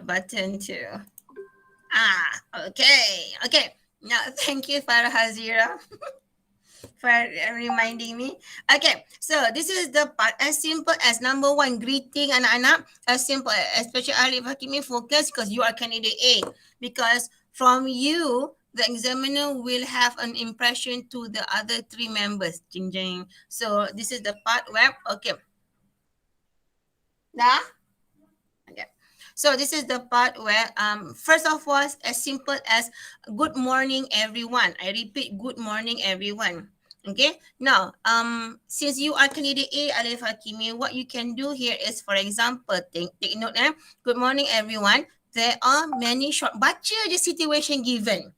button too. Okay. Now, thank you, Farah, Hazirah, for reminding me. Okay, so this is the part as simple as number one, greeting anak-anak. As simple, especially Alif Hakimi, focus because you are candidate A. Because from you, the examiner will have an impression to the other three members. Jing jing. So this is the part where, okay. Dah? Okay. So this is the part where first of all, as simple as good morning everyone. I repeat, good morning everyone. Okay. Now, since you are candidate A, Alif Hakimi, what you can do here is, for example, take note. Good morning everyone. There are many short. Baca the situation given.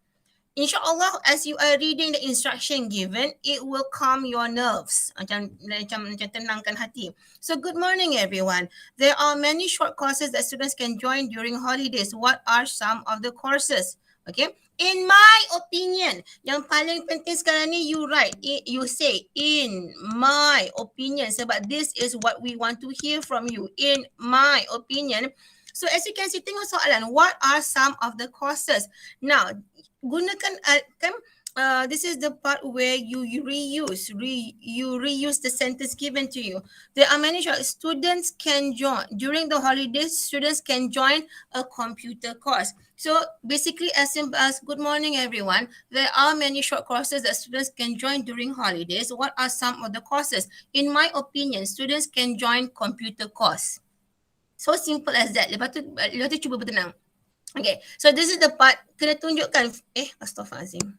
InsyaAllah, as you are reading the instruction given, it will calm your nerves. Macam tenangkan hati. So, good morning everyone. There are many short courses that students can join during holidays. What are some of the courses? Okay. In my opinion, yang paling penting sekarang ni, you write, you say, in my opinion. Sebab this is what we want to hear from you. In my opinion. So, as you can see, tengok soalan. What are some of the courses? Now, gunakan this is the part where you reuse the sentence given to you. There are many students can join during the holidays. Students can join a computer course. So basically, as simple as good morning everyone, there are many short courses that students can join during holidays. What are some of the courses? In my opinion, students can join computer course. So simple as that. Lepas tu cuba bertenang. Okay, so this is the part, kena tunjukkan, astaghfirullahaladzim.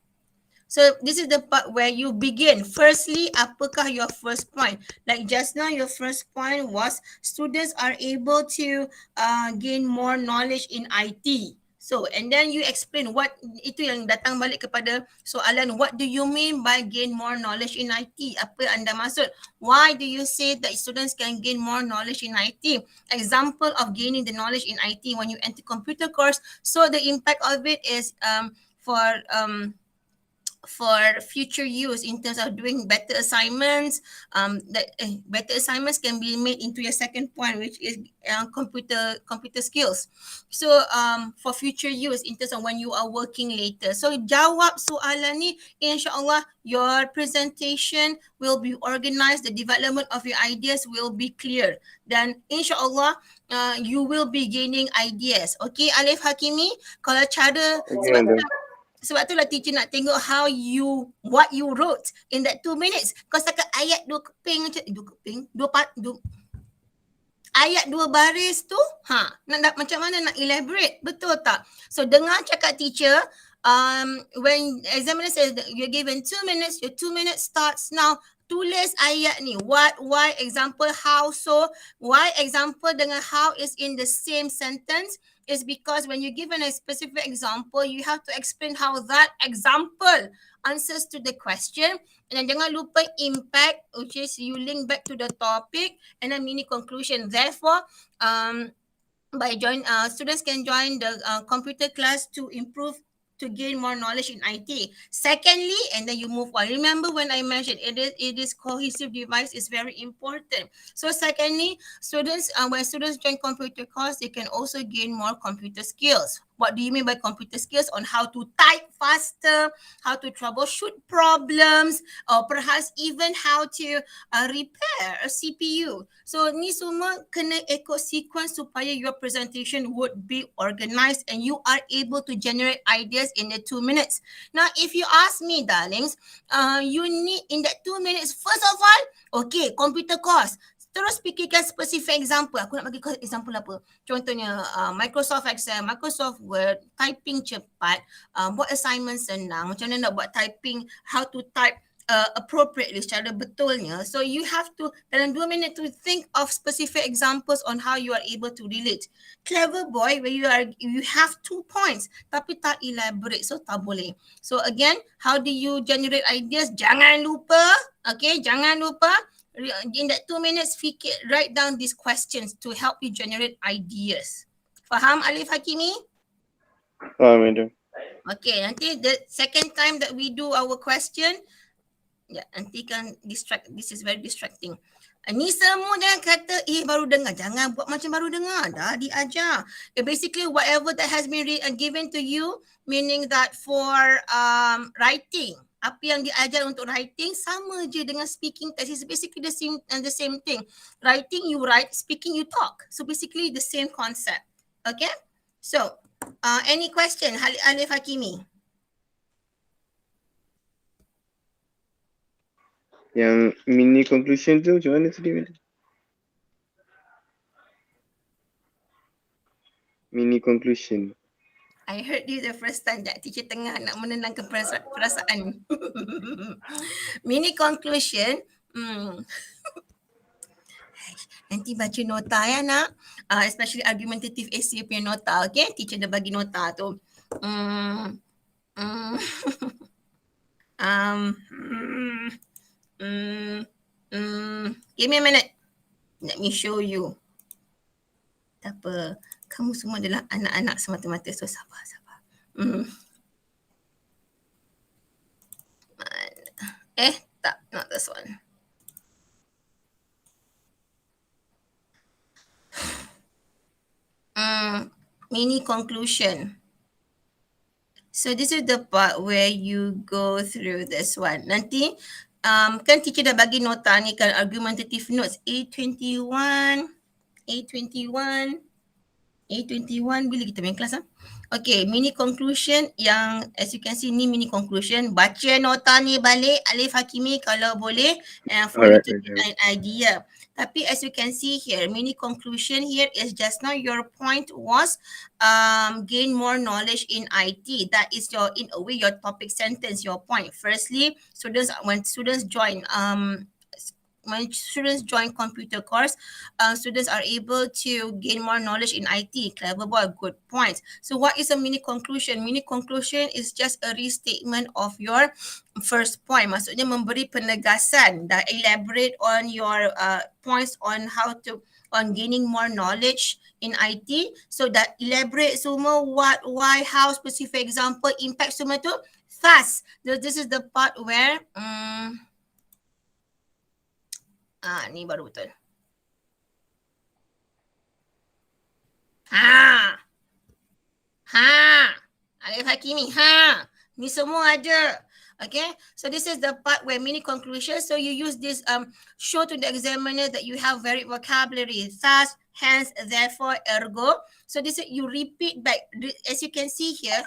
So this is the part where you begin. Firstly, apakah your first point? Like just now, your first point was students are able to gain more knowledge in IT. So, and then you explain what, itu yang datang balik kepada soalan, what do you mean by gain more knowledge in IT? Apa anda maksud? Why do you say that students can gain more knowledge in IT? Example of gaining the knowledge in IT when you enter computer course. So the impact of it is for future use in terms of doing better assignments. Better assignments can be made into your second point, which is computer skills. So for future use in terms of when you are working later. So jawab soalan ni, insyaAllah your presentation will be organized, the development of your ideas will be clear. Dan insyaAllah you will be gaining ideas. Okay, Alif Hakimi, kalau cara sebab itulah teacher nak tengok what you wrote in that 2 minutes. Kau setakat ayat 2 keping macam, 2 keping, 2 ayat 2 baris tu, nak macam mana nak elaborate, betul tak? So dengar cakap teacher, when examiner says that you're given 2 minutes, your 2 minutes starts now. Tulis ayat ni, what, why, example, how, so. Why example dengan how is in the same sentence is because when you're given a specific example, you have to explain how that example answers to the question. And then jangan lupa impact, which is you link back to the topic, and then mini conclusion. Therefore, students can join the computer class to gain more knowledge in IT. Secondly, and then you move on. Remember when I mentioned it is cohesive device is very important. So secondly, when students join computer course, they can also gain more computer skills. What do you mean by computer skills? On how to type faster, how to troubleshoot problems, or perhaps even how to repair a CPU. So ni semua kena ikut sequence supaya your presentation would be organized and you are able to generate ideas in the 2 minutes. Now, if you ask me, darlings, you need in that 2 minutes, first of all, okay, computer course. Terus fikirkan specific example. Aku nak bagi example apa? Contohnya Microsoft Excel, Microsoft Word, typing cepat, buat assignment senang. Macam mana nak buat typing, how to type appropriately, secara betulnya. So you have to, dalam 2 minit to think of specific examples on how you are able to relate. Clever boy, where you have 2 points, tapi tak elaborate, so tak boleh. So again, how do you generate ideas? Jangan lupa, okay, jangan lupa, in that 2 minutes, write down these questions to help you generate ideas. Faham, Alif Hakimi? Madam. Okay, nanti the second time that we do our question, nanti kan this is very distracting. Ni semua jangan kata, baru dengar. Jangan buat macam baru dengar. Dah diajar. Basically, whatever that has been given to you, meaning that for writing, apa yang diajar untuk writing sama je dengan speaking test. It's basically the same thing. Writing, you write. Speaking, you talk. So basically, the same concept. Okay? So, any question? Alif Hakimi? Yang mini conclusion tu macam mana tadi, madam? Mini conclusion. I heard you the first time that teacher tengah nak menenangkan perasaan. Mini conclusion, nanti baca nota ya nak, especially argumentative essay punya nota, okay? Teacher dah bagi nota tu. Give me a minute. Let me show you. Tak apa. Kamu semua adalah anak-anak semata-mata. So sabar. Tak. Not this one. Mini conclusion. So this is the part where you go through this one. Nanti kan teacher dah bagi nota ni kan, argumentative notes A21 bila kita main kelas Okay, mini conclusion yang as you can see ni mini conclusion. Baca nota ni balik Alif Hakimi kalau boleh, for you to get an idea. Tapi as you can see here, mini conclusion here is just now your point was gain more knowledge in IT. That is your, in a way, your topic sentence, your point. Firstly, when students join computer course, students are able to gain more knowledge in IT. Clever boy, good points. So what is a mini conclusion? Mini conclusion is just a restatement of your first point. Maksudnya memberi penegasan, dah elaborate on your points on on gaining more knowledge in IT. So that elaborate semua what, why, how, specific example, impact semua tu. Thus, this is the part where ni baru betul. Alif Hakimi, ni semua ada. Okay, so this is the part where mini conclusion. So you use this show to the examiner that you have varied vocabulary. Thus, hence, therefore, ergo. So this is, you repeat back. As you can see here,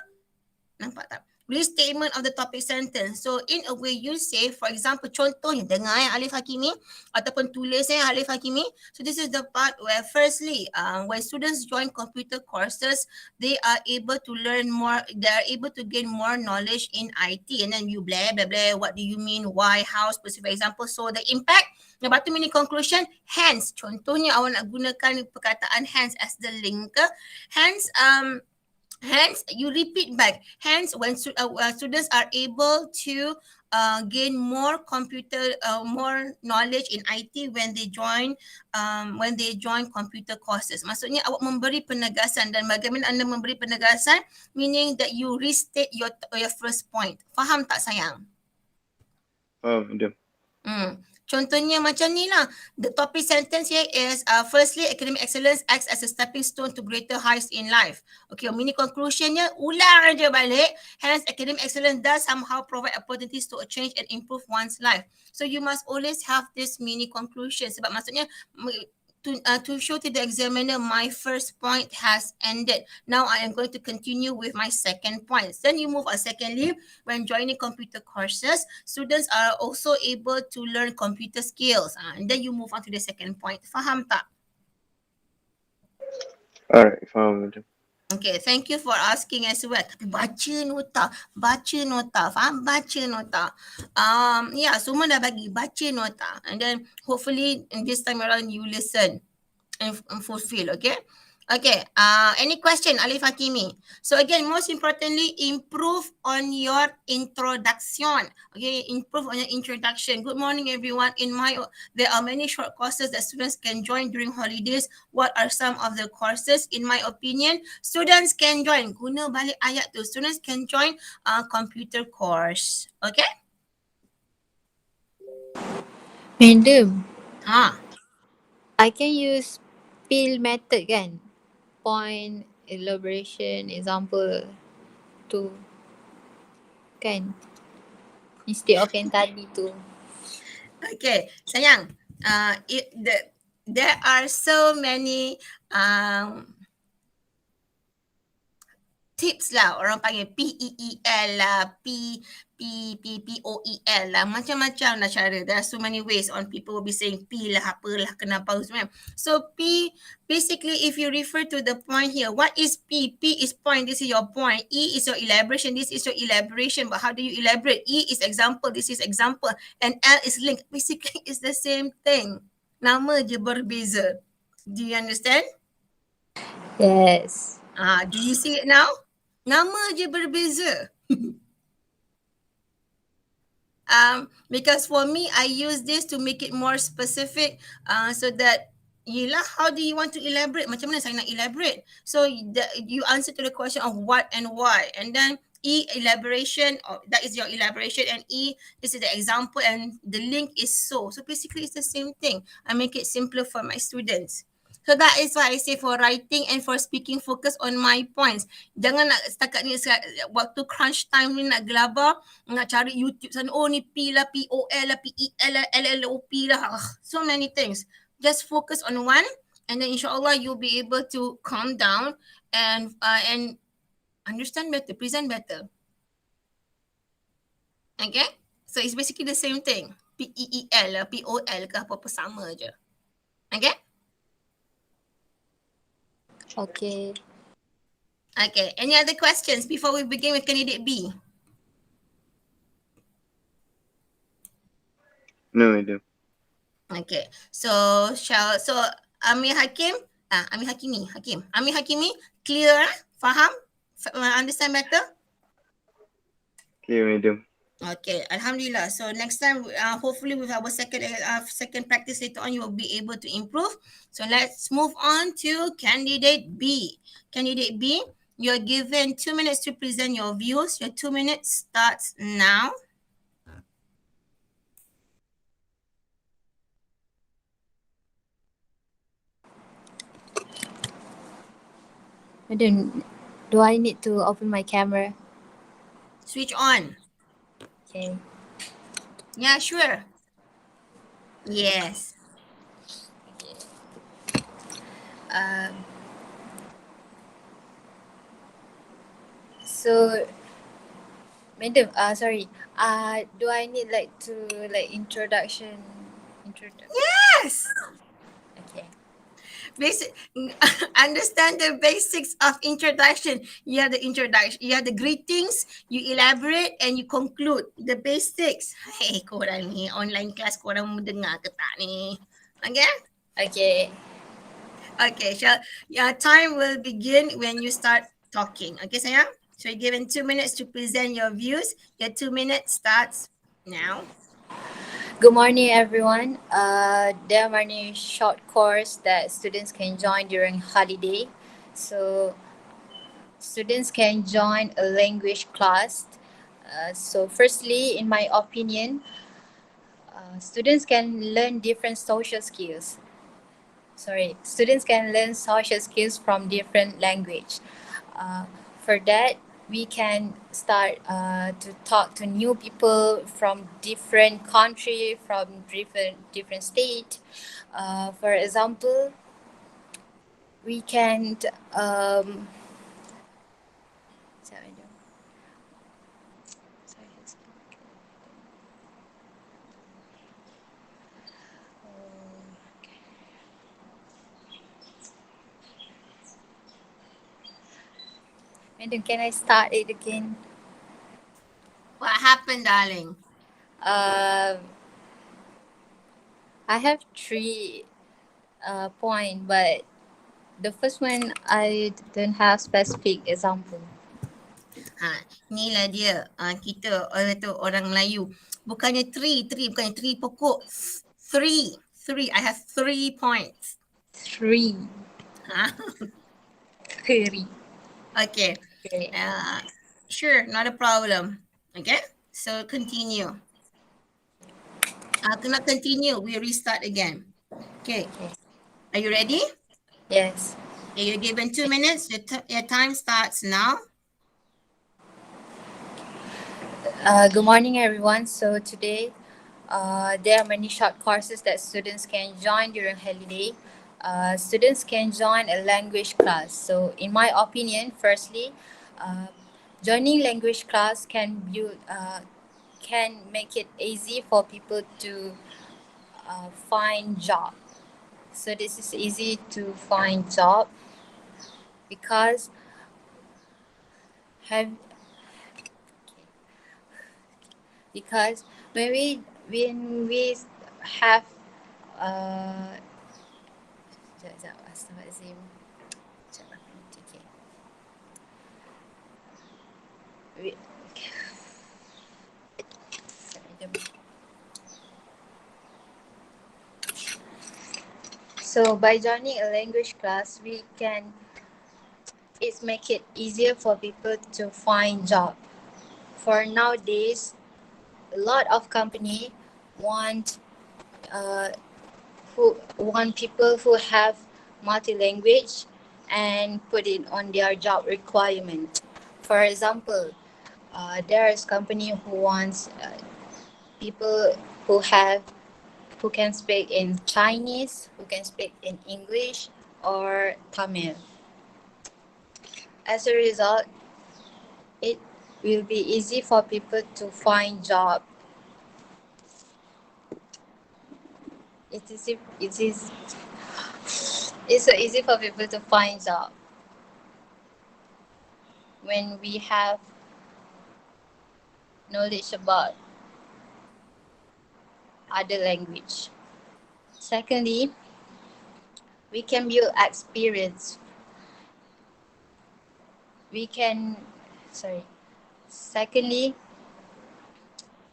nampak tak? Restatement of the topic sentence. So in a way you say, for example, contohnya dengar Alif Hakimi ataupun tulis Alif Hakimi. So this is the part where firstly, when students join computer courses, they are able to learn more, they are able to gain more knowledge in IT. And then you blah blah blah, what do you mean, why, how, specific example. So the impact, lepas tu mini conclusion, hence. Contohnya awak nak gunakan perkataan hence as the linker. Hence, you repeat back. Hence, when students are able to gain more more knowledge in IT when they join computer courses. Maksudnya awak memberi penegasan, dan bagaimana anda memberi penegasan, meaning that you restate your first point. Faham tak sayang? Faham, madam. Contohnya macam ni lah. The topic sentence here is, firstly, academic excellence acts as a stepping stone to greater heights in life. Okay, mini conclusionnya, ulang aja balik. Hence, academic excellence does somehow provide opportunities to change and improve one's life. So, you must always have this mini conclusion. Sebab maksudnya, to show to the examiner, my first point has ended. Now I am going to continue with my second point. Then you move on. Secondly, when joining computer courses, students are also able to learn computer skills. And then you move on to the second point. Faham tak? Alright, faham, madam. Okay, thank you for asking as well. Tapi baca nota. Faham? Baca nota. Semua dah bagi. Baca nota. And then hopefully this time around you listen and fulfill, okay? Okay, any question, Alif Hakimi? So again, most importantly, improve on your introduction. Okay, improve on your introduction. Good morning, everyone. There are many short courses that students can join during holidays. What are some of the courses? In my opinion, students can join. Guna balik ayat tu. Students can join computer course. Okay? Madam. I can use pill method kan. Point, elaboration, example tu kan. Instead of yang tadi tu. Okay, sayang. There are so many tips lah, orang panggil PEEL lah, POEL lah, macam-macam lah cara. There are so many ways on people will be saying P lah, apalah, kenapa semua. So P, basically if you refer to the point here, what is P? P is point, this is your point. E is your elaboration, this is your elaboration. But how do you elaborate? E is example, this is example. And L is link. Basically it's the same thing. Nama je berbeza. Do you understand? Yes. Do you see it now? Nama je berbeza. Because for me, I use this to make it more specific, so that yelah, how do you want to elaborate? Macam mana saya nak elaborate? So you answer to the question of what and why, and then E, elaboration, that is your elaboration, and E, this is the example, and the link is so basically it's the same thing. I make it simpler for my students. So that is why I say for writing and for speaking, focus on my points. Jangan nak setakat ni waktu crunch time ni nak gelabah, nak cari YouTube sana, oh ni P lah, POL lah, PEL lah, LLOP lah. So many things. Just focus on one, and then insyaAllah you'll be able to calm down and understand better, present better. Okay? So it's basically the same thing. PEEL lah, POL ke apa-apa sama je. Okay? Okay. Okay. Any other questions before we begin with candidate B? No, madam. Okay. So Amir Hakim, Amir Hakimi, clear? Faham? Understand better? Clear, madam. Okay, Alhamdulillah. So next time, hopefully with our second practice later on, you will be able to improve. So let's move on to candidate B. Candidate B, you're given 2 minutes to present your views. Your 2 minutes starts now. Madam, do I need to open my camera? Switch on. Okay. Yeah, sure. Yes. So, madam, sorry. Do I need introduction? Yes. Okay. Basic. Understand the basics of introduction. You have the introduction. You have the greetings. You elaborate and you conclude the basics. Hey, korang ni online class, korang mendengar ke tak ni? Okay. Okay. Okay. Your time will begin when you start talking. Okay, sayang. So you're given 2 minutes to present your views. Your 2 minutes starts now. Good morning, everyone. There are many short course that students can join during holiday. So students can join a language class. So firstly, in my opinion, students can learn different social skills. Students can learn social skills from different language. For that, we can start to talk to new people from different country, from different state. For example, we can Madam, can I start it again? What happened, darling? I have 3 point, but the first one I don't have specific example. Inilah dia. Kita orang Melayu. Bukannya bukannya three pokok. Three. I have 3 points. 3. 3. Okay. Okay. Sure, not a problem. Okay. So continue. Cannot continue. We restart again. Okay. Are you ready? Yes. Okay, you're given 2 minutes. Your time starts now. Good morning, everyone. So today, there are many short courses that students can join during holiday. Students can join a language class. So, in my opinion, firstly, uh, joining language class can make it easy for people to find job. So this is easy to find job because have because when we have uh sekejap, astagfirullahalazim. Sekejap, okay. We, sekejap. So by joining a language class, we can it make it easier for people to find job. For nowadays, a lot of company want uh, who want people who have multi-language and put it on their job requirement. For example, there is company who wants people who have who can speak in Chinese, who can speak in English or Tamil. As a result, it will be easy for people to find job. It is it's so easy for people to find job when we have knowledge about other language. Secondly, we can build experience. We can, sorry. Secondly,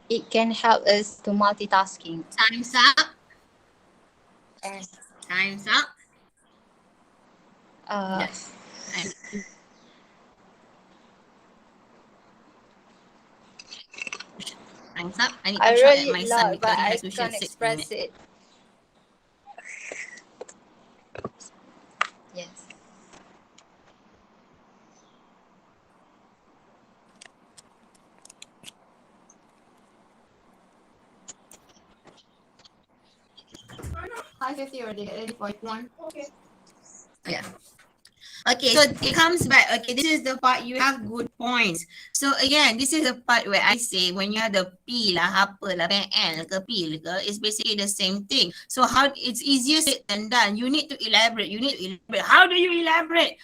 it can help us to multitasking. Time's up. And Time's up. uh, Yes. Time's up. I need I to shout wrote at my it son loud, but because he I has tuition can't 6 minutes. express it. Yes. Hi, 50 already. Get ready for one. Okay. Yeah. Okay, so it comes back. Okay, this is the part you have good points. So again, this is the part where I say when you have the P lah, apa lah, PL ke P ke, it's basically the same thing. So how it's easier said than done. You need to elaborate. You need to elaborate. How do you elaborate?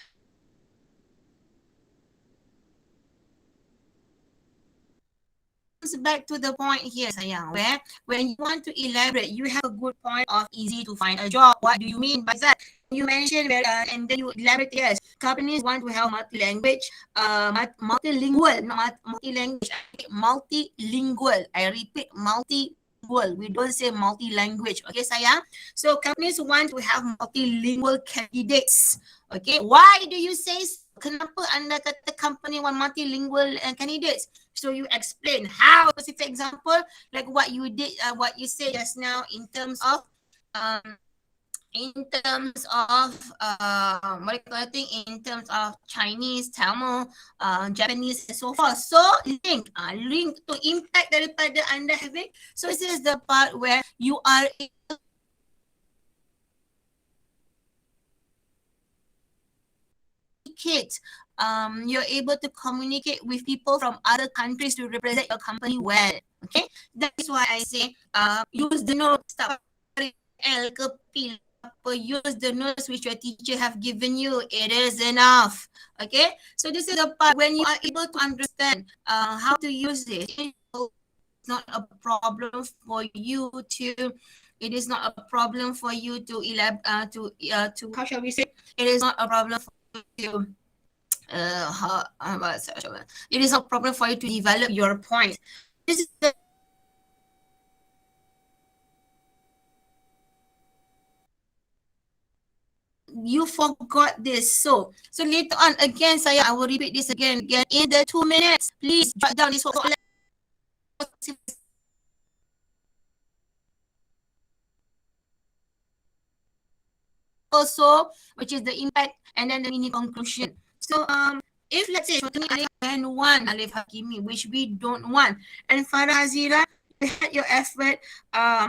Back to the point here, sayang, where when you want to elaborate, you have a good point of easy to find a job. What do you mean by that? You mentioned where, and then you elaborate. Yes, companies want to have multi-language, multilingual, not multi-language, multilingual. I repeat, multilingual. We don't say multi-language. Okay, sayang. So companies want to have multilingual candidates. Okay, why do you say so? Kenapa anda kata company want multilingual candidates? So you explain how specific example, like what you did, what you said just now in terms of, um, what do you call it? In terms of Chinese, Tamil, Japanese, and so forth. So link to impact daripada anda having. So this is the part where you are communicate. You're able to communicate with people from other countries to represent your company well. Okay, that is why I say, use the notes. L ke P, use the notes which your teacher have given you. It is enough. Okay, so this is the part when you are able to understand how to use this. It's not a problem for you to. It is not a problem for you to to how shall we say? It is not a problem for you to it is not a problem for you to develop your point. This is the you forgot this. So later on again, saya I will repeat this again in the 2 minutes. Please jot down this soalan. example, so, which is the impact, and then the mini conclusion. So if let's say shortening Alif and one Alif Hakimi, which we don't want, and Farah Hazira, you had your effort,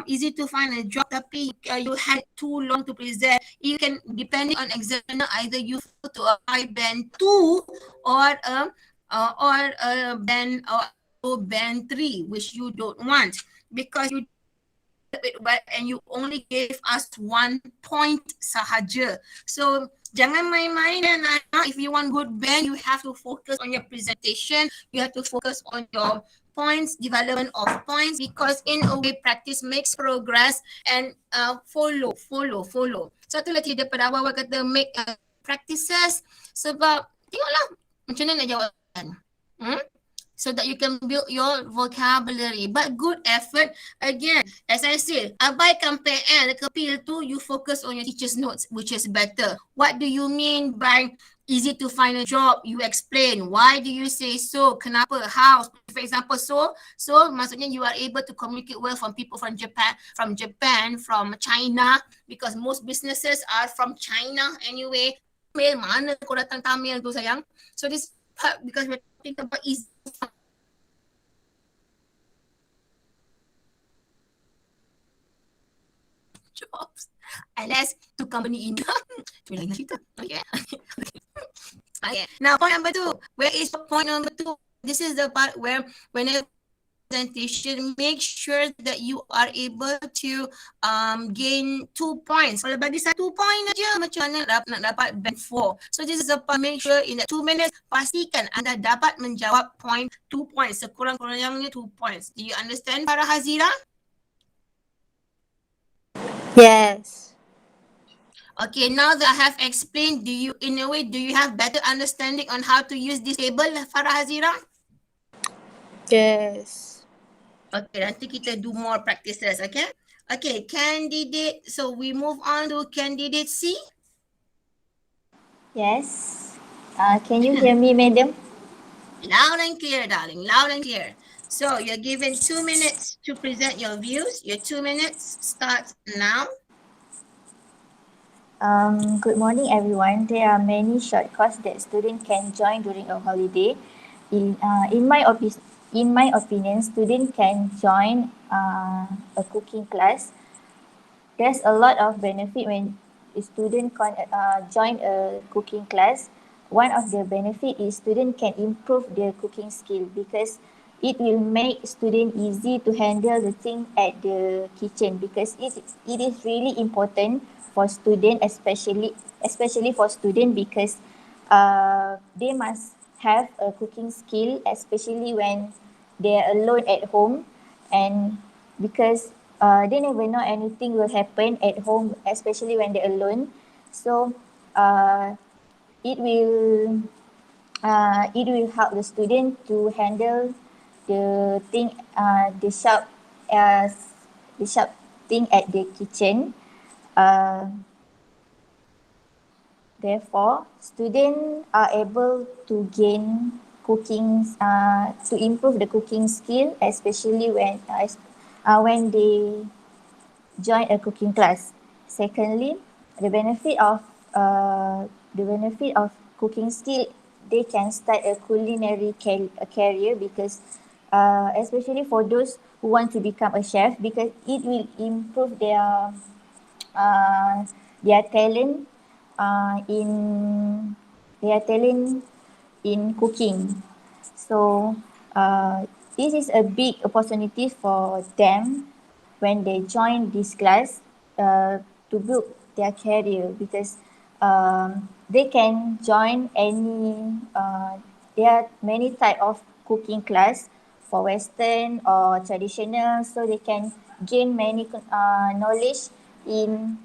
easy to find a job, tapi you had too long to present. You can, depending on examiner, either you fall to a high band 2 or a band or low band 3, which you don't want, because you it well and you only gave us 1 point sahaja. So jangan main-main dan anak. If you want good band, you have to focus on your presentation. You have to focus on your points, development of points, because in a way practice makes progress, and follow. Satu lagi daripada awal-awal kata make practices, sebab tengoklah macam mana nak jawabkan. So that you can build your vocabulary. But good effort, again, as I said, abai compare and kapil tu, you focus on your teacher's notes, which is better. What do you mean by easy to find a job? You explain. Why do you say so? Kenapa? How? For example, so maksudnya you are able to communicate well from people from Japan, from China, because most businesses are from China anyway. Tamil, mana kau datang Tamil tu sayang? So this part, because we're talking about easy jobs, unless to company in lain cerita. Okay. Okay. Now point number 2. Where is point number 2? This is the part where whenever presentation, make sure that you are able to gain 2 points. Kalau bagi 1 point aja, macam mana nak dapat band 4? So this is the part, make sure in that 2 minutes, pastikan anda dapat menjawab 2 points. Sekurang-kurangnya 2 points. Do you understand, para Hazirah? Yes. Okay, now that I have explained, do you have better understanding on how to use this table, Farah Hazirah? Yes. Okay, nanti kita do more practices, okay? Okay, candidate, so we move on to candidate C. Yes. Can you hear me, madam? Loud and clear, darling, loud and clear. So you're given 2 minutes to present your views. Your 2 minutes starts now. Good morning, everyone. There are many short courses that students can join during a holiday. In my opinion, students can join a cooking class. There's a lot of benefit when a student join a cooking class. One of the benefit is student can improve their cooking skill because it will make student easy to handle the thing at the kitchen, because it is really important for student, especially for student, because they must have a cooking skill, especially when they are alone at home, and because they never know anything will happen at home, especially when they're alone. So it will help the student to handle the thing, the sharp thing at the kitchen. Therefore, students are able to gain cooking, to improve the cooking skill, especially when they join a cooking class. Secondly, the benefit of cooking skill, they can start a culinary career, because especially for those who want to become a chef, because it will improve their talent in cooking. So this is a big opportunity for them when they join this class to build their career, because they can join any there are many type of cooking class for Western or traditional, so they can gain many knowledge in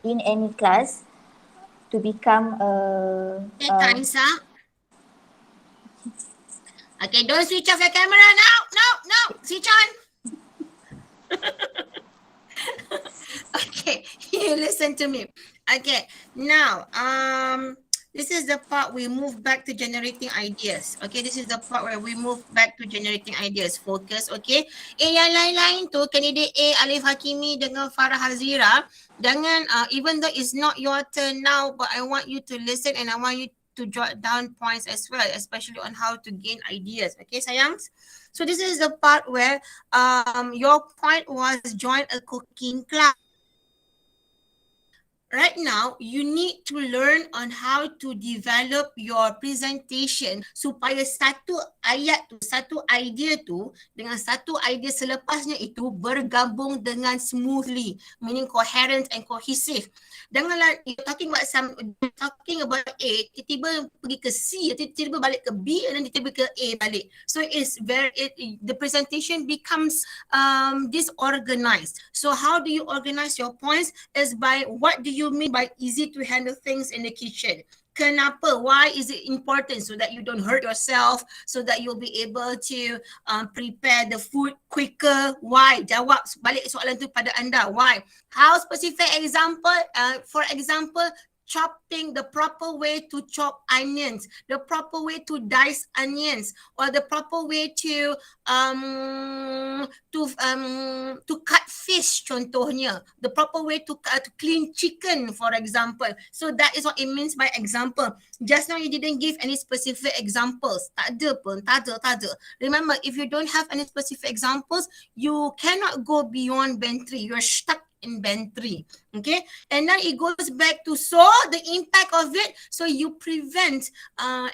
any class to become Time's up. Okay, don't switch off your camera now. No, switch on. Okay, you listen to me. Okay, now this is the part we move back to generating ideas. Okay, this is the part where we move back to generating ideas. Focus, okay. Yang lain-lain tu, candidate A, Alif Hakimi dengan Farah Hazirah, Jangan, even though it's not your turn now, but I want you to listen and I want you to jot down points as well, especially on how to gain ideas. Okay, sayangs? So this is the part where your point was join a cooking class. Right now, you need to learn on how to develop your presentation supaya satu ayat tu, satu idea tu dengan satu idea selepasnya itu bergabung dengan smoothly, meaning coherent and cohesive. Janganlah you're talking about A, tiba-tiba pergi ke C, tiba-tiba balik ke B, and then tiba-tiba ke A balik. So the presentation becomes disorganized. So how do you organize your points is by what do you mean by easy to handle things in the kitchen? Kenapa? Why is it important? So that you don't hurt yourself, so that you'll be able to prepare the food quicker. Why? Jawab balik soalan tu pada anda. Why? How specific example? For example, chopping, the proper way to chop onions, the proper way to dice onions, or the proper way to cut fish contohnya, the proper way to clean chicken for example. So that is what it means by example. Just now you didn't give any specific examples. Tak ada pun, tak ada. Remember, if you don't have any specific examples, you cannot go beyond band 3. You're stuck in band 3. Okay, and now it goes back to so the impact of it, so you prevent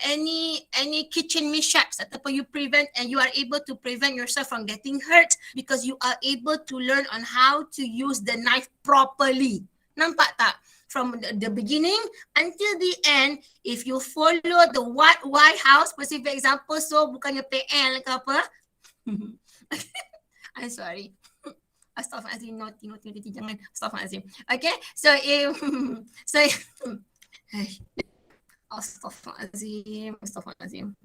any kitchen mishaps ataupun you prevent and you are able to prevent yourself from getting hurt because you are able to learn on how to use the knife properly. Nampak tak? From the beginning until the end, if you follow the what, why, how specific example, so bukannya PL ke apa. I'm sorry. Astaghfirullahaladzim, naughty, jangan. Astaghfirullahaladzim. Okay, so Astaghfirullahaladzim.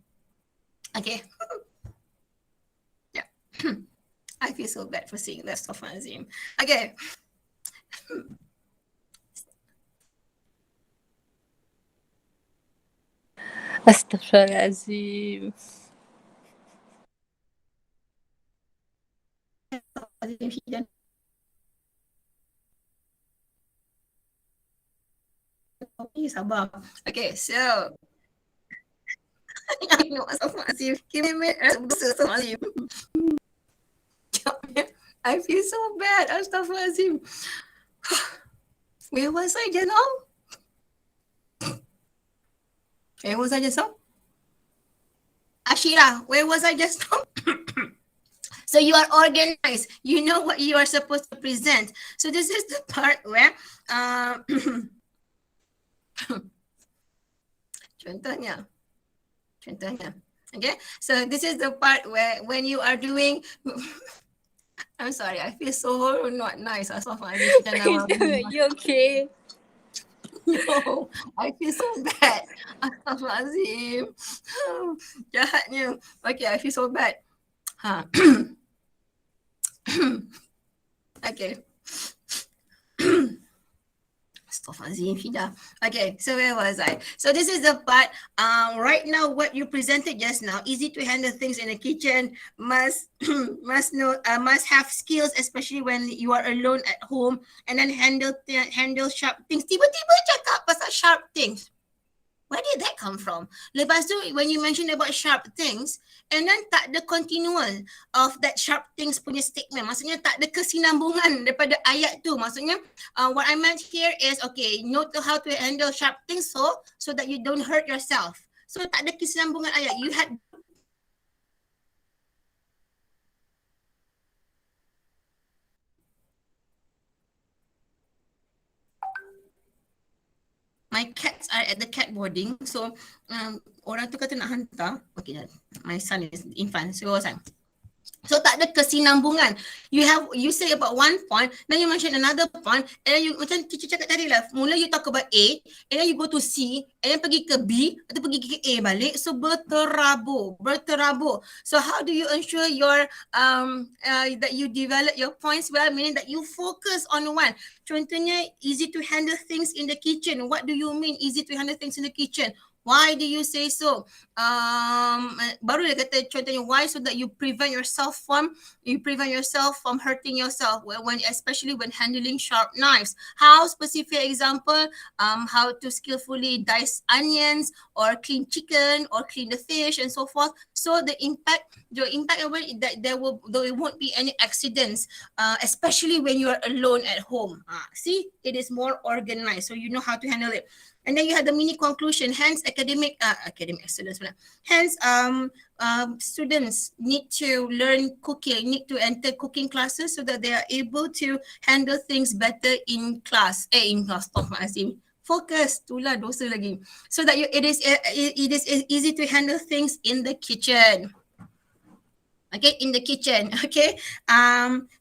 Okay. Yeah. I feel so bad for saying that. Astaghfirullahaladzim. Okay. Astaghfirullahaladzim. Sabar. Okay, so give me a minute. I feel so bad. Astaghfirullahaladzim. Where was I just now? Ashira, where was I just now? So you are organized. You know what you are supposed to present. So this is the part where contohnya. Okay, so this is the part where when you are doing I'm sorry, I feel so not nice. You okay? No, I feel so bad. Astaghfirullahaladzim. Jahatnya. Okay, I feel so bad. Okay. Astaghfirullahaladzim, Fida. Okay, so where was I? So this is the part, right now what you presented just now, easy to handle things in the kitchen, must have skills, especially when you are alone at home, and then handle sharp things. Tiba-tiba cakap pasal sharp things. Where did that come from? Lepas tu, when you mention about sharp things, and then tak ada continual of that sharp things punya statement. Maksudnya tak ada kesinambungan daripada ayat tu. Maksudnya, what I meant here is, okay, note how to handle sharp things so that you don't hurt yourself. So tak ada kesinambungan ayat. You had my cats are at the cat boarding. So orang tu kata nak hantar. Okay, my son is infant. So So tak ada kesinambungan. You say about one point, then you mention another point, and then you macam teacher cakap tadi lah. Mula you talk about A, and then you go to C, and then pergi ke B, atau pergi ke A balik. So berterabur. So how do you ensure your that you develop your points well, meaning that you focus on one. Contohnya easy to handle things in the kitchen. What do you mean easy to handle things in the kitchen? Why do you say so? Baru dia kata contohnya why, so that you prevent yourself from hurting yourself when especially when handling sharp knives. How specific example? How to skillfully dice onions or clean chicken or clean the fish and so forth. So the impact of it, that there won't be any accidents, especially when you are alone at home. See, it is more organized, so you know how to handle it. And then you have the mini conclusion. Hence, academic excellence. Hence, students need to learn cooking, need to enter cooking classes so that they are able to handle things better in class. In class, Azim. Focus, itulah dosa lagi. So that it is easy to handle things in the kitchen. Okay, in the kitchen. Okay,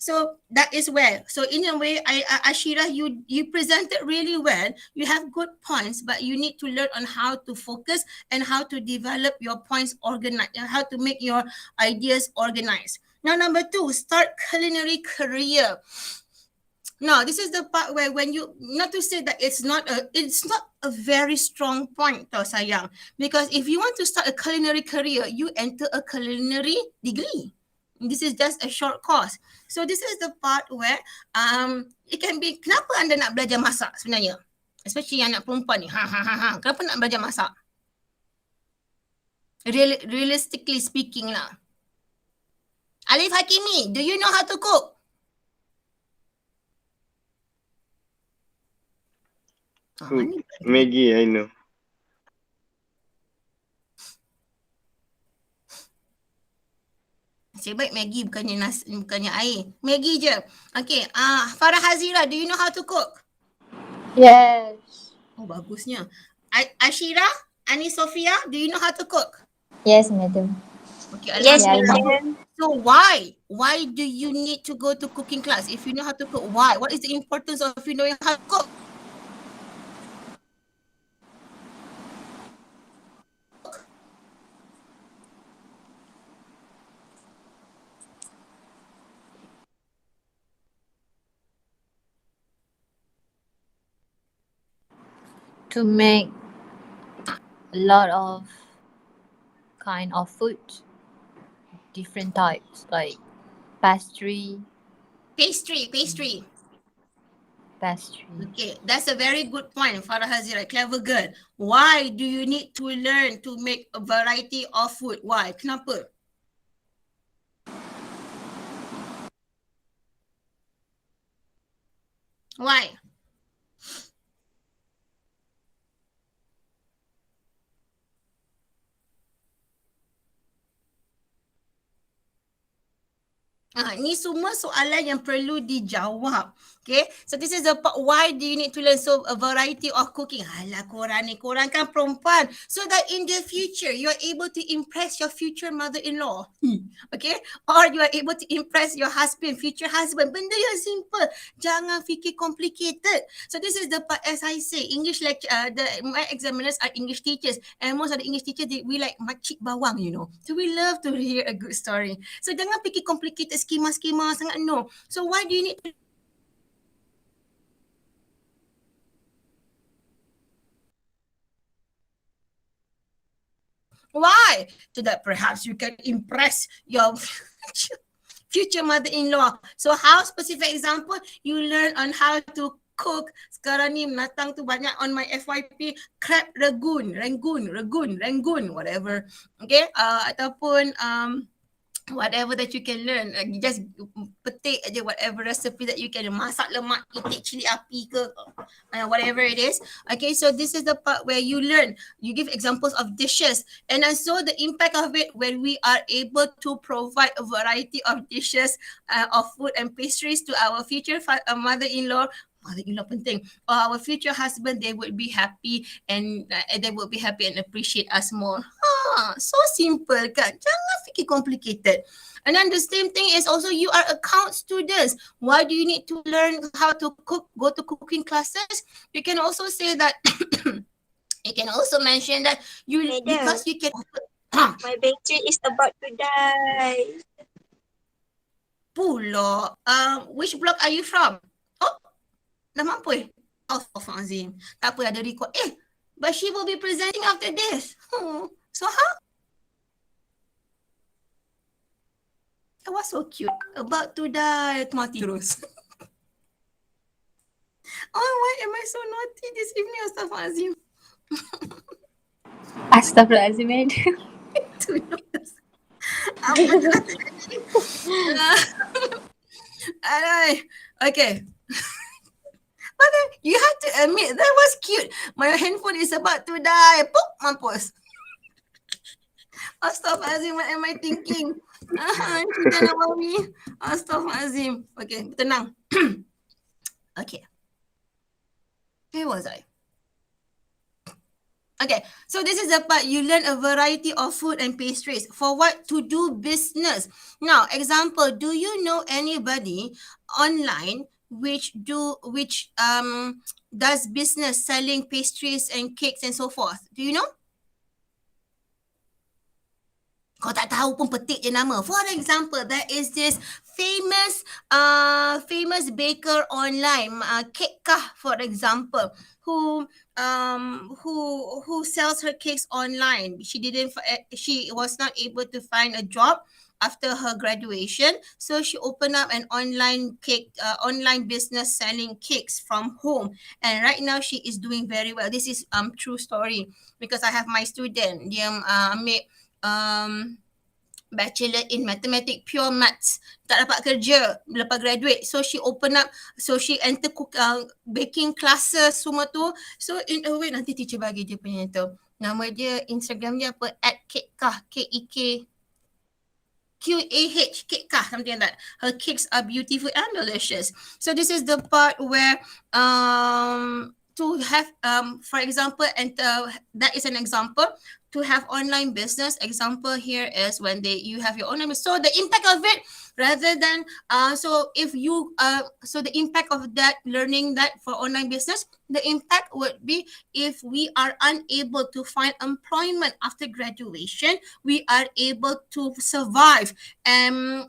so that is well. So in a way, Ashira, you presented really well. You have good points, but you need to learn on how to focus and how to develop your points organized, how to make your ideas organized. Now, number 2, start culinary career. Now, this is the part where when you, not to say that it's not a very strong point, tau sayang. Because if you want to start a culinary career, you enter a culinary degree. This is just a short course. So this is the part where it can be, kenapa anda nak belajar masak sebenarnya? Especially anak perempuan ni. Kenapa nak belajar masak? Realistically speaking lah. Alif Hakimi, do you know how to cook? Cook. Maggie, I know. Nasib baik Maggi bukannya air. Maggi je. Okay. Farah Hazirah, do you know how to cook? Yes. Oh, bagusnya. Ashira, Ani Sofia, do you know how to cook? Yes, madam. Okay, Yes, Alhamdulillah. madam. So why? Why do you need to go to cooking class if you know how to cook? Why? What is the importance of you knowing how to cook? To make a lot of kind of food, different types like pastry. Pastry. Okay, that's a very good point, Farah Hazira. Clever girl. Why do you need to learn to make a variety of food? Why? Kenapa? Why? Ni semua soalan yang perlu dijawab. Okay, so this is the part, why do you need to learn so a variety of cooking? Alah, korang kan perempuan. So that in the future, you are able to impress your future mother-in-law. Okay, or you are able to impress your future husband. Benda yang simple. Jangan fikir complicated. So this is the part, as I say, English lecture, my examiners are English teachers. And most of the English teachers, we like makcik bawang, you know. So we love to hear a good story. So jangan fikir complicated skema-skema sangat, no. So why do you need to why? So that perhaps you can impress your future mother-in-law. So how specific example? You learn on how to cook. Sekarang ni menatang tu banyak on my FYP, crab rangoon, whatever. Okay, ataupun whatever that you can learn, just petik aja whatever recipe that you can, masak lemak itik cili api ke, whatever it is. Okay, so this is the part where you learn, you give examples of dishes, and also the impact of it when we are able to provide a variety of dishes of food and pastries to our future mother-in-law penting, or our future husband. They would be happy, and they would be happy and appreciate us more. So simple kan, jangan fikir complicated. And then the same thing is also, you are account students. Why do you need to learn how to cook, go to cooking classes? You can also say that you can also mention that you, Madam, because you can my battery is about to die. pula. Which block are you from? Oh, dah mampu eh? Astaghfirullahalazim. Tak apa, ada record. but she will be presenting after this. So how? That was so cute. About to die, mati terus. Oh, why am I so naughty this evening, Astaghfirullahaladzim? Astaghfirullahaladzim. To be honest. Apa tu kata tadi? Aduh. Okay. But then you have to admit that was cute. My handphone is about to die. Pop, mampus. Astaghfirullahaladzim, what am I thinking? Cinta Nawawi. Astaghfirullahaladzim. Okay, tenang. Okay. Where was I? Okay, so this is the part you learn a variety of food and pastries for what to do business. Now, example, do you know anybody online which does business selling pastries and cakes and so forth? Do you know? Kau tak tahu pun petik je nama. For example, there is this famous baker online, Cake Kah, for example, who sells her cakes online. She was not able to find a job after her graduation, so she opened up an online business selling cakes from home, and right now she is doing very well. This is true story because I have my student. Dia ambil bachelor in mathematics, pure maths, tak dapat kerja lepas graduate, so she enter baking classes semua tu. So in a way, nanti teacher bagi dia punya tu nama dia, Instagram dia apa, @kekah, KEKQAH, Kekah, something like that. Her cakes are beautiful and delicious. So this is the part where to have for example, and that is an example to have online business. Example here is when you have your own business. So the impact of it, rather than so the impact of that, learning that for online business, the impact would be if we are unable to find employment after graduation, we are able to survive, and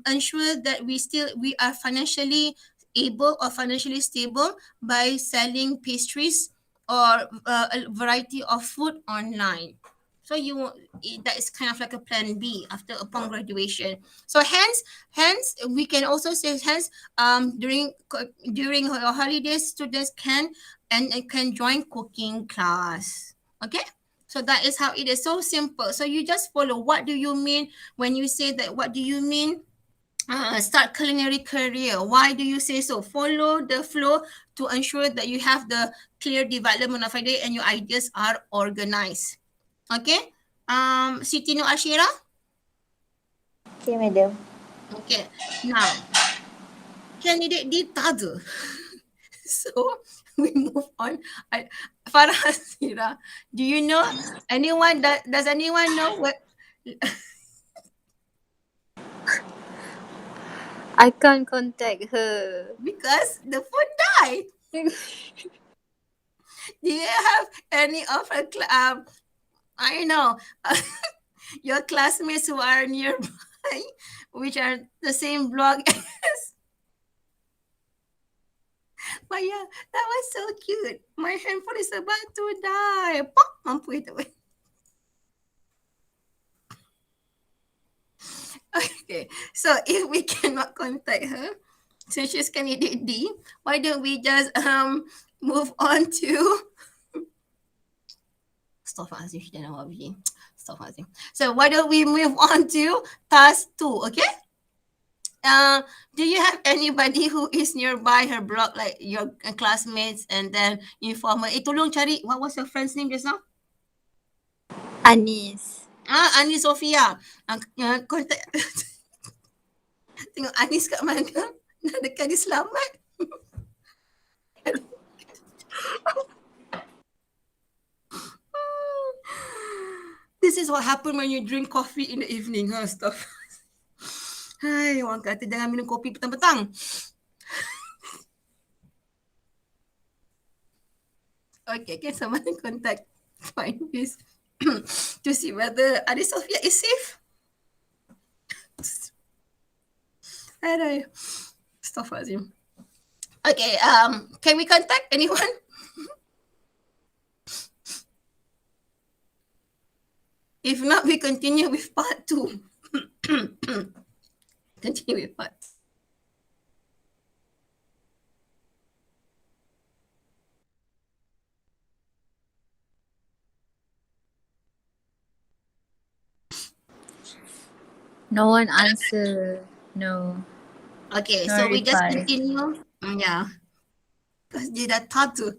ensure that we are financially able or financially stable by selling pastries or a variety of food online. So that is kind of like a plan B upon graduation. So hence we can also say during holidays, students can join cooking class. Okay. So that is how it is. So simple. So you just follow. What do you mean when you say that? What do you mean? Start culinary career. Why do you say so? Follow the flow to ensure that you have the clear development of idea and your ideas are organized. Okay. Siti Nur Ashira. Okay, madam. Okay. Now, candidate di tada. So we move on. Farah Hazirah, do you know anyone does anyone know what? I can't contact her. Because the phone died. Do you have any of her I know your classmates who are nearby, which are the same blog as? But yeah, that was so cute. My handphone is about to die. Pop, mampu itu. Okay, so if we cannot contact her, since she's candidate D, why don't we just move on to Astaghfirullahaladzim, she didn't know what we Astaghfirullahaladzim. So why don't we move on to task 2, okay? Do you have anybody who is nearby her block, like your classmates, and then inform her, tolong cari, what was your friend's name just now? Anis. Ani Sofia. Contact. Tengok Anis kat mana? Nak dekat dia selamat. This is what happen when you drink coffee in the evening, stuff. Hai, orang kata jangan minum kopi petang-petang. Okay, can someone contact find this to see whether Adi Sophia is safe? Aduh. Astaghfirullahaladzim. Okay, can we contact anyone? If not, we continue with part two. Continue with part two. No one answer. No. Okay, No so we just reply. continue. Yeah, because dia dah tahu.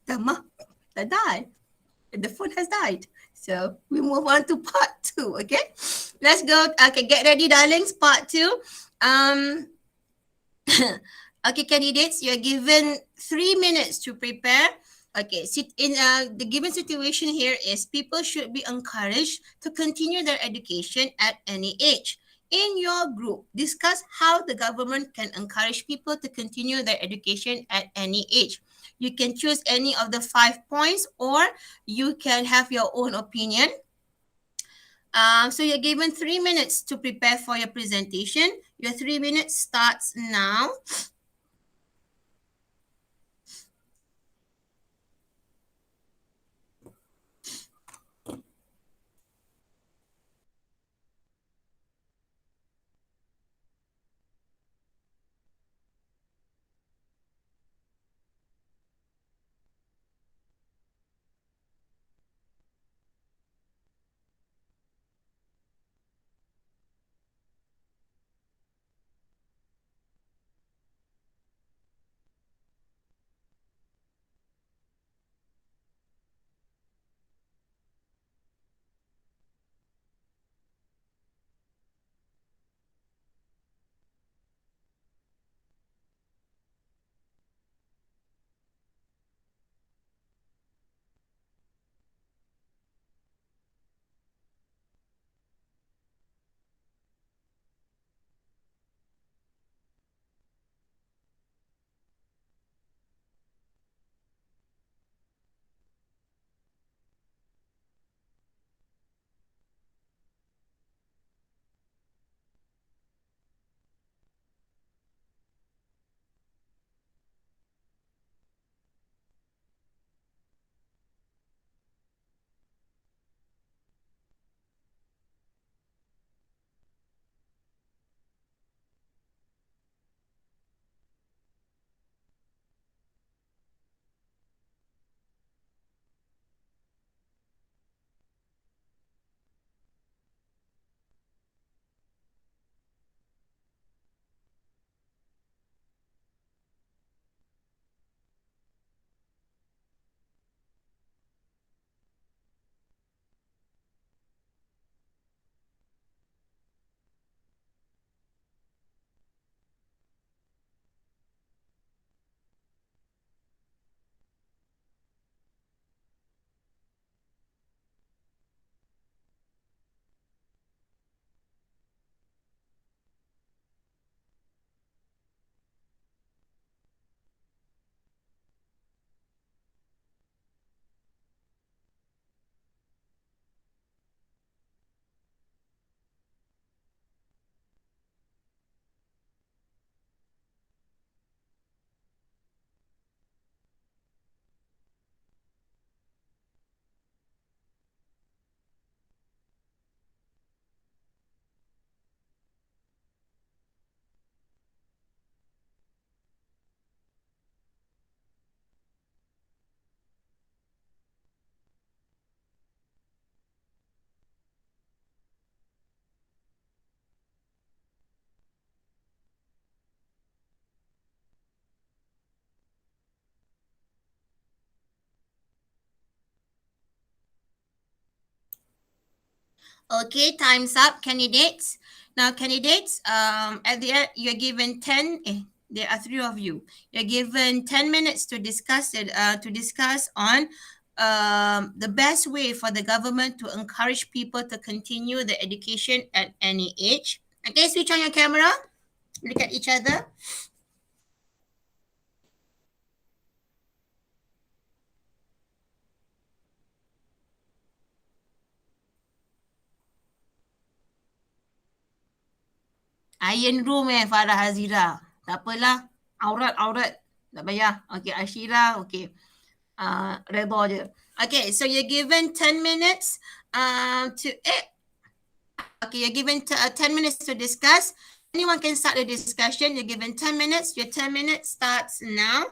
Dah mah, dah died. The phone has died. So we move on to part two. Okay, let's go. Okay, get ready, darlings. Part two. Um, okay, candidates, you're given 3 minutes to prepare. Okay, in the given situation here is people should be encouraged to continue their education at any age. In your group, discuss how the government can encourage people to continue their education at any age. You can choose any of the 5 points, or you can have your own opinion. So you're given 3 minutes to prepare for your presentation. Your 3 minutes starts now. Okay, time's up, candidates. Now, candidates, at the end, you're given 10, there are three of you. You're given 10 minutes to discuss it, to discuss on the best way for the government to encourage people to continue the education at any age. Okay, switch on your camera. Look at each other. Iron room Farah Hazirah. Tak apalah. Aurat. Tak payah. Okay, Ashira. Okay. Redha je. Okay, so you're given 10 minutes to okay, you're given 10 minutes to discuss. Anyone can start the discussion. You're given 10 minutes. Your 10 minutes starts now.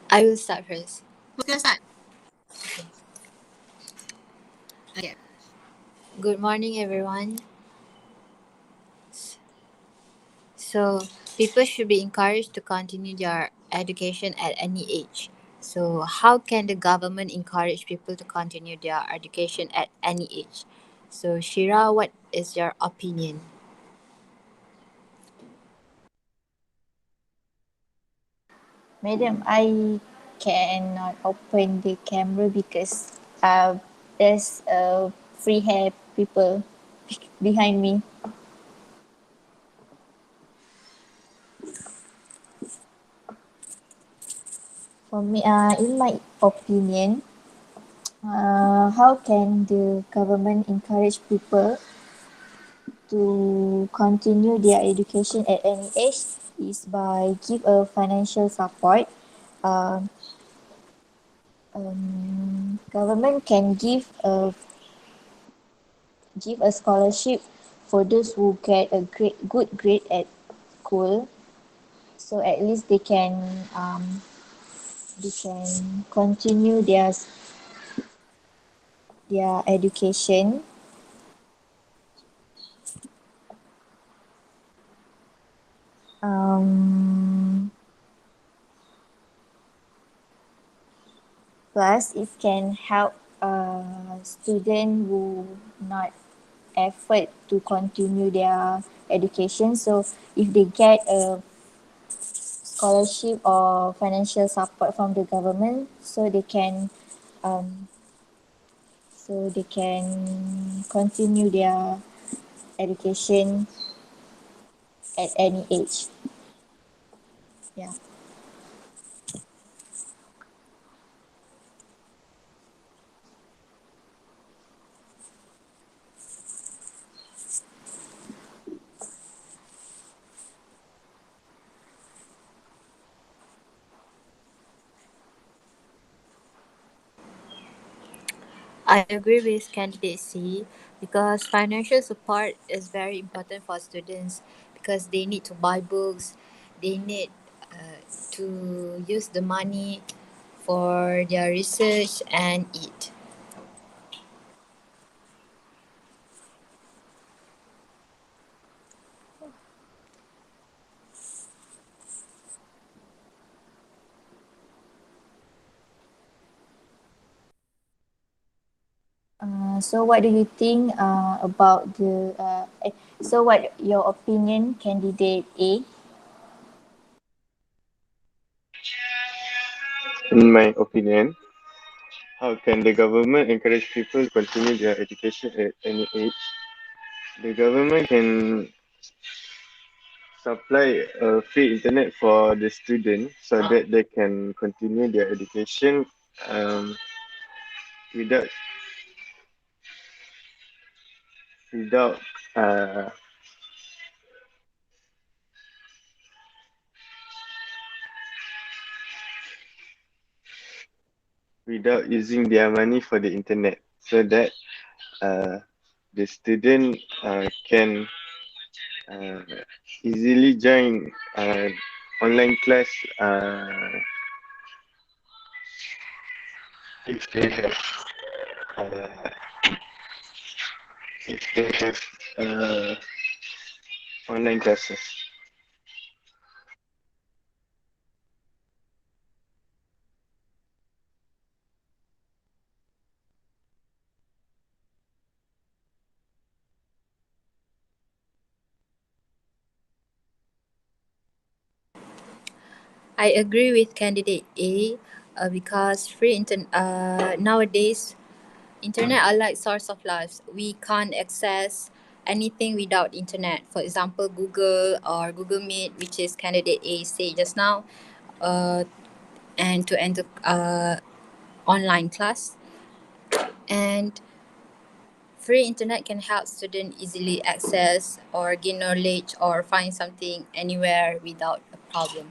I will start first. Who's gonna start? Okay. Good morning, everyone. So, people should be encouraged to continue their education at any age. So, how can the government encourage people to continue their education at any age? So, Shira, what is your opinion? Madam, I cannot open the camera because there's free hair people behind me. For me, in my opinion, how can the government encourage people to continue their education at any age is by give a financial support. Um, Government can give a scholarship for those who get a good grade at school, so at least they can continue their education. Um, Plus, it can help student who not effort to continue their education. So if they get a scholarship or financial support from the government, um, so they can continue their education at any age. Yeah. I agree with candidate C because financial support is very important for students because they need to buy books, they need to use the money for their research and eat. So what do you think about so what your opinion, candidate A? In my opinion, how can the government encourage people to continue their education at any age? The government can supply a free internet for the student so that they can continue their education um, without without uh, without using their money for the internet, so that uh, the student can uh, easily join online class if they have uh, if they have uh, online classes. I agree with candidate A because nowadays internet are like source of life. We can't access anything without internet. For example, Google or Google Meet, which is candidate A say just now, uh, and to enter online class. And free internet can help students easily access or gain knowledge or find something anywhere without a problem.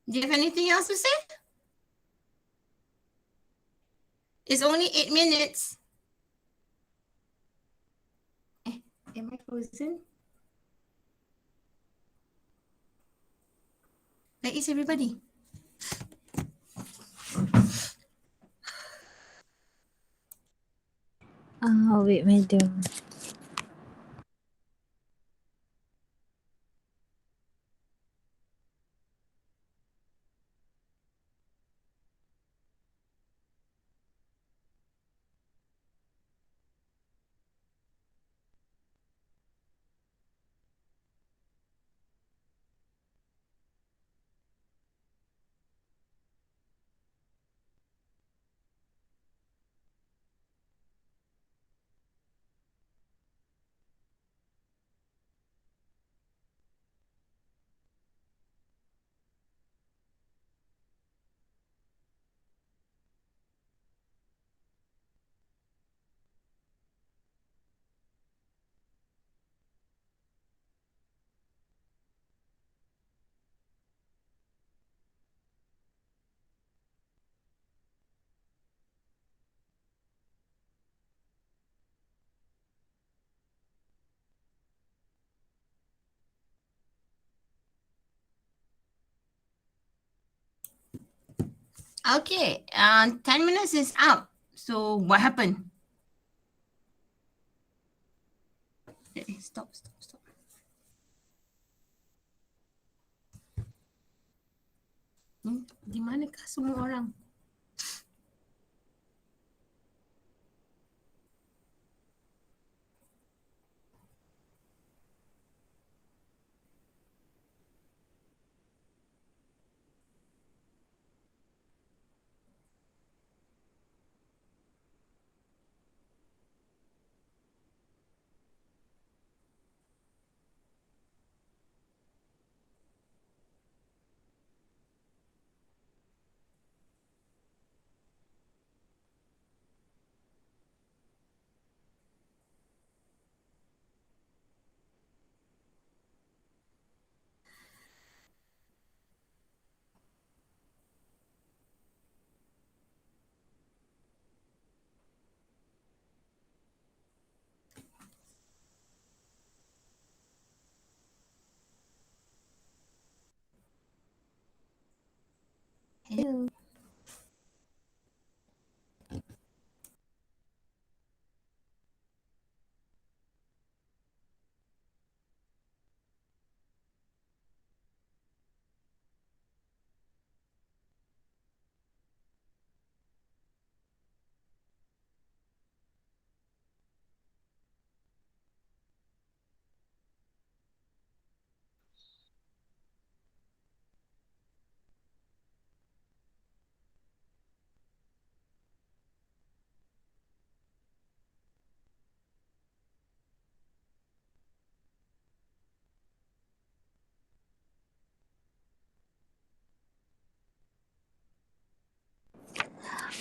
Do you have anything else to say? It's only 8 minutes. Eh, am I frozen? Where is everybody? Wait, madam. Okay, 10 minutes is up. So what happened? Stop, stop, stop. Di manakah semua orang? Hello.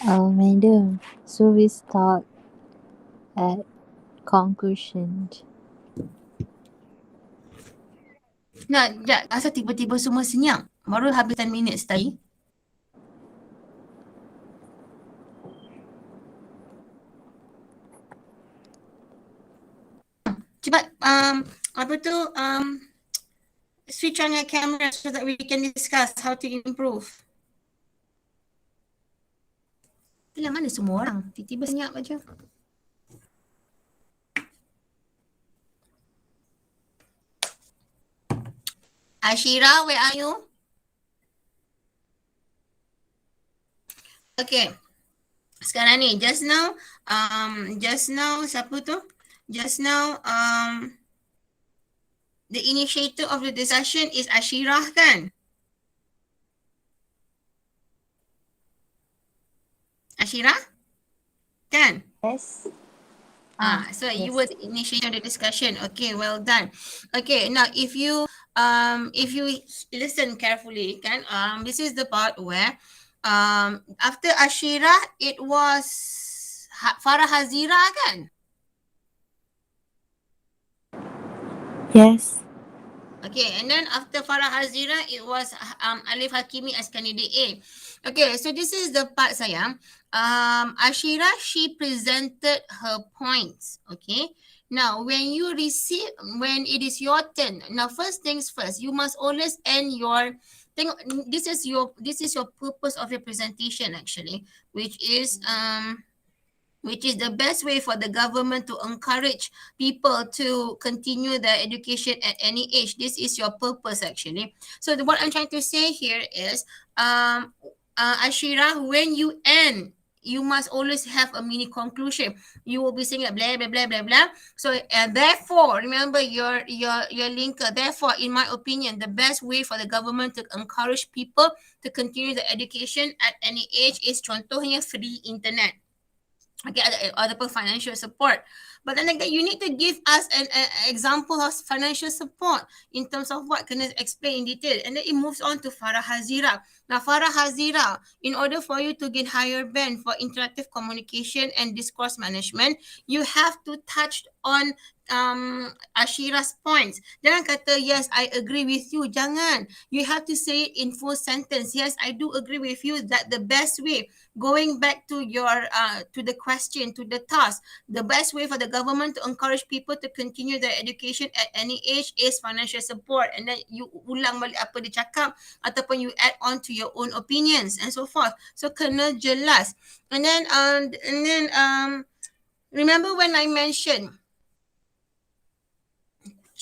Madam, so we start at conclusion. Nah, sekejap. Asal tiba-tiba semua senyap? Baru habis 10 minutes tadi. Cepat, apa tu, switch on your camera so that we can discuss how to improve. Itulah mana semua orang? Tiba-tiba senyap aja. Ashira, where are you? Okay. Sekarang ni, just now, siapa tu? Just now, the initiator of the discussion is Ashirah kan? Ashirah? Kan? Yes. So you Yes. were the initiator of the discussion. Okay, well done. Okay, now if you listen carefully, kan? This is the part where after Ashira it was Farah Hazirah kan? Yes. Okay, and then after Farah Hazira, it was Alif Hakimi as candidate A. Okay, so this is the part sayang. Ashira, she presented her points. Okay, now when it is your turn. Now first things first, you must always end your thing. This is your purpose of your presentation actually, which is the best way for the government to encourage people to continue their education at any age. This is your purpose actually. So what I'm trying to say here is, Ashira, when you end, you must always have a mini conclusion. You will be saying like blah blah blah blah blah. So therefore, remember your linker. Therefore, in my opinion, the best way for the government to encourage people to continue the education at any age is contohnya free internet. Okay, ada apa financial support. But then again, you need to give us an example of financial support in terms of what can I explain in detail. And then it moves on to Farah Hazira. Now, Farah Hazira, in order for you to get higher band for interactive communication and discourse management, you have to touch on Ashira's points. Jangan kata yes, I agree with you. Jangan. You have to say it in full sentence. Yes, I do agree with you that the best way, going back to your to the question, to the task, the best way for the government to encourage people to continue their education at any age is financial support. And then you ulang balik apa dia cakap, ataupun you add on to your own opinions and so forth. So kena jelas. And then remember when I mentioned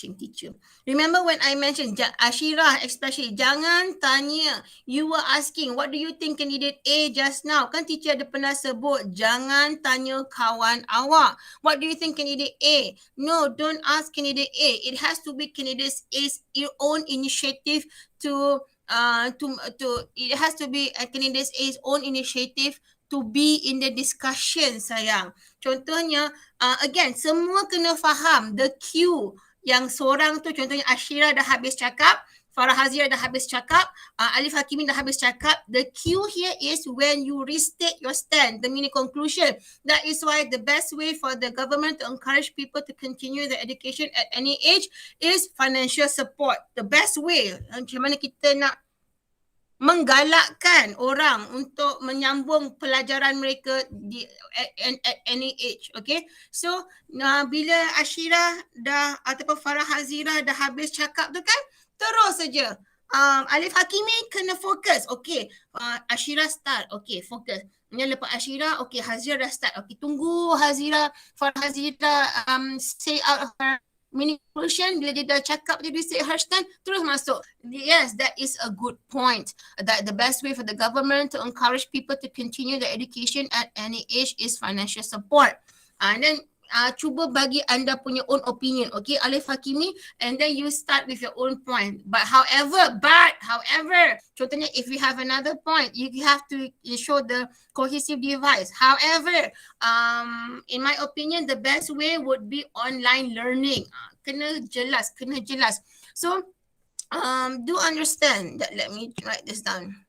teacher. Remember when I mentioned Ashira especially, jangan tanya. You were asking, what do you think candidate A just now? Kan teacher ada pernah sebut, jangan tanya kawan awak. What do you think candidate A? No, don't ask candidate A. It has to be candidate A's own initiative to it has to be a candidate A's own initiative to be in the discussion, sayang. Contohnya, again, semua kena faham the cue yang seorang tu, contohnya Ashira dah habis cakap, Farah Hazirah dah habis cakap, Alif Hakimi dah habis cakap. The cue here is when you restate your stand, the mini conclusion. That is why the best way for the government to encourage people to continue their education at any age is financial support. The best way, macam mana kita nak menggalakkan orang untuk menyambung pelajaran mereka at any age. Okay, so bila Ashira dah ataupun Farah Hazirah dah habis cakap tu kan, terus saja Alif Hakimi kena fokus. Okay, Ashira start. Okay, fokus. Lepas Ashira, okay, Hazirah dah start. Okay, tunggu Farah Hazirah say out her mini conclusion. Bila dia dah cakap, dia say her stand, terus masuk. Yes, that is a good point. That the best way for the government to encourage people to continue their education at any age is financial support. And then cuba bagi anda punya own opinion, okay, Alif Hakimi, and then you start with your own point. But however, contohnya if you have another point, you have to show the cohesive device. However, in my opinion, the best way would be online learning. Kena jelas. So, do understand that. Let me write this down.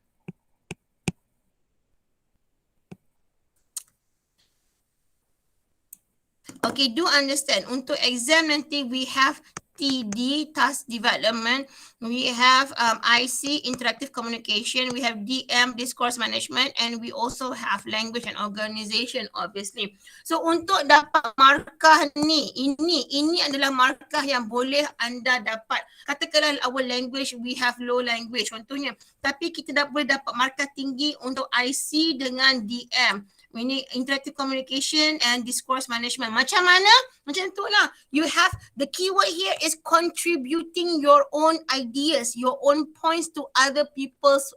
Okay, do understand. Untuk exam nanti we have TD, task development. We have IC, interactive communication. We have DM, discourse management, and we also have language and organization, obviously. So untuk dapat markah ni, ini adalah markah yang boleh anda dapat. Katakanlah our language, we have low language contohnya. Tapi kita boleh dapat markah tinggi untuk IC dengan DM. Ini interactive communication and discourse management. Macam mana? Macam tu lah. You have, the keyword here is contributing your own ideas, your own points to other people's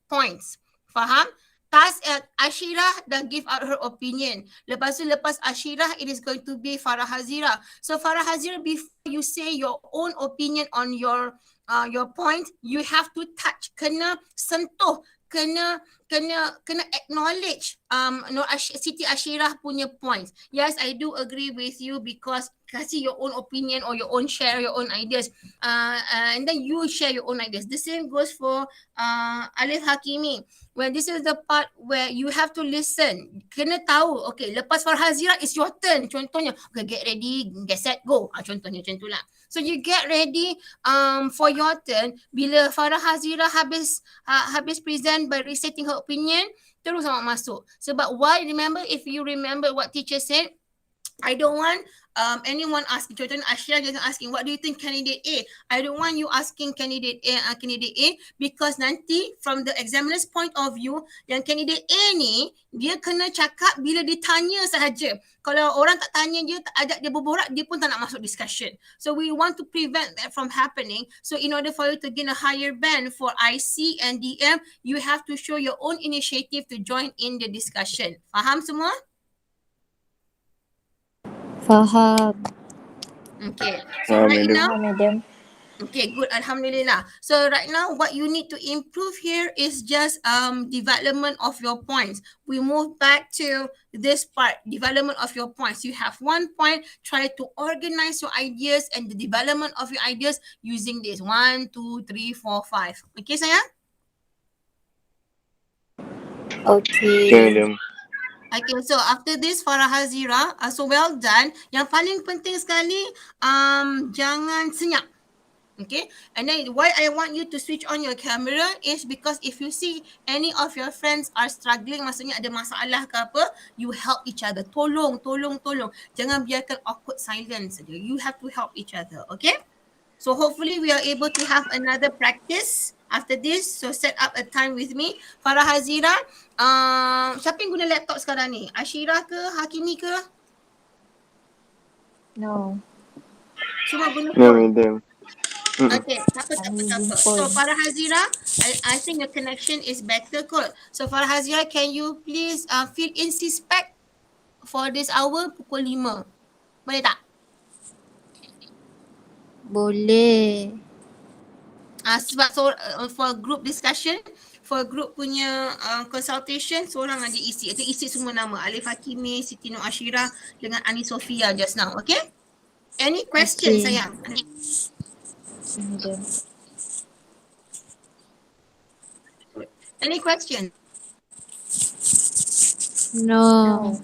points. Faham? Task Ashirah dah give out her opinion. Lepas Ashirah, it is going to be Farah Hazirah. So Farah Hazirah, before you say your own opinion on your point, you have to touch, kena sentuh, kena acknowledge Siti Ashirah punya points. Yes, I do agree with you because kasih your own opinion or your own share your own ideas, and then you share your own ideas. The same goes for Alif Hakimi. When this is the part where you have to listen, kena tahu, okay, lepas Farah Hazirah is your turn. Contohnya, okay, get ready, get set, go. Contohnya macam tu lah. So you get ready for your turn. Bila Farah Hazirah habis present by restating her opinion, terus awak masuk. Sebab why? Remember, if you remember what teacher said, I don't want anyone asking. Contohnya Ashira just asking, what do you think candidate A? I don't want you asking candidate A because nanti from the examiner's point of view, yang candidate A ni, dia kena cakap bila ditanya sahaja. Kalau orang tak tanya dia, tak ajak dia berborak, dia pun tak nak masuk discussion. So we want to prevent that from happening. So in order for you to gain a higher band for IC and DM, you have to show your own initiative to join in the discussion. Faham semua? Faham. Okay. So right now, Madam. okay, good. Alhamdulillah. So right now, what you need to improve here is just development of your points. We move back to this part, development of your points. You have one point, try to organize your ideas and the development of your ideas using this 1, 2, 3, 4, 5. Okay, sayang? Okay. Okay, madam. Okay, so after this Farah Hazirah, so well done. Yang paling penting sekali, jangan senyap. Okay, and then why I want you to switch on your camera is because if you see any of your friends are struggling, maksudnya ada masalah ke apa, you help each other. Tolong, tolong, tolong. Jangan biarkan awkward silence saja. You have to help each other. Okay. So hopefully we are able to have another practice after this. So set up a time with me. Farah Hazirah, siapa yang guna laptop sekarang ni? Ashirah ke? Hakimi ke? No, Semua guna No, phone. madam. Mm-mm. Okay, tak apa, tak I'm apa, tak using apa. So phone. Farah Hazirah, I think your connection is better kot. So Farah Hazirah, can you please fill in spec for this hour pukul 5? Boleh tak? Boleh. Sebab for group discussion, for group punya consultation, seorang aja isi. Itu isi semua nama. Alif Hakimi, Siti Nur Ashirah dengan Ani Sofia just now. Okay? Any questions, Okay. sayang? Okay, madam. Any questions? No. No.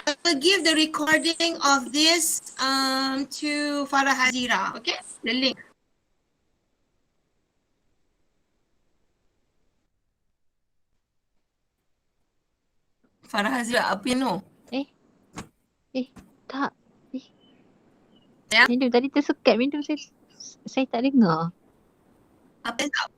I will give the recording of this to Farah Hazirah. Okay? The link. Farah Hazirah, apa yang no? Tak. Ya? Madam tadi tersekat. Madam saya tak dengar. Apa yang tak?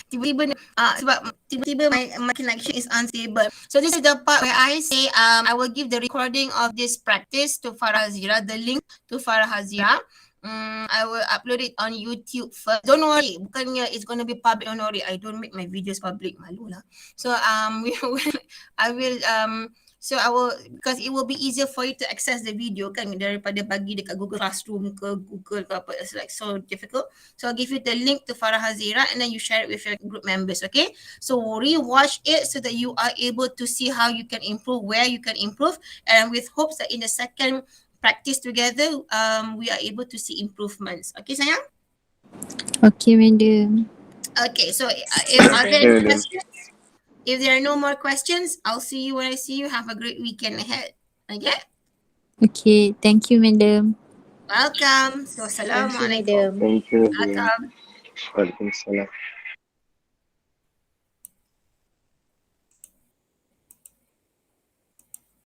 Tiba-tiba sebab tiba-tiba my connection is unstable. So this is the part where I say I will give the recording of this practice to Farah Hazirah, the link to Farah Hazirah. I will upload it on YouTube first. Don't worry, bukannya it's gonna be public. Don't worry, I don't make my videos public. Malu lah. So I will so I will, because it will be easier for you to access the video kan daripada bagi dekat Google Classroom ke Google ke apa. It's like so difficult. So I'll give you the link to Farah Hazirah and then you share it with your group members, okay? So rewatch it so that you are able to see how you can improve, where you can improve, and with hopes that in the second practice together, we are able to see improvements. Okay, sayang? Okay, madam. Okay, so if are there Yeah, any madam. questions? If there are no more questions, I'll see you when I see you. Have a great weekend ahead. Okay? Okay, thank you, madam. Welcome. So, Thank you, Assalamualaikum. madam. Thank you. Welcome. Waalaikumsalam.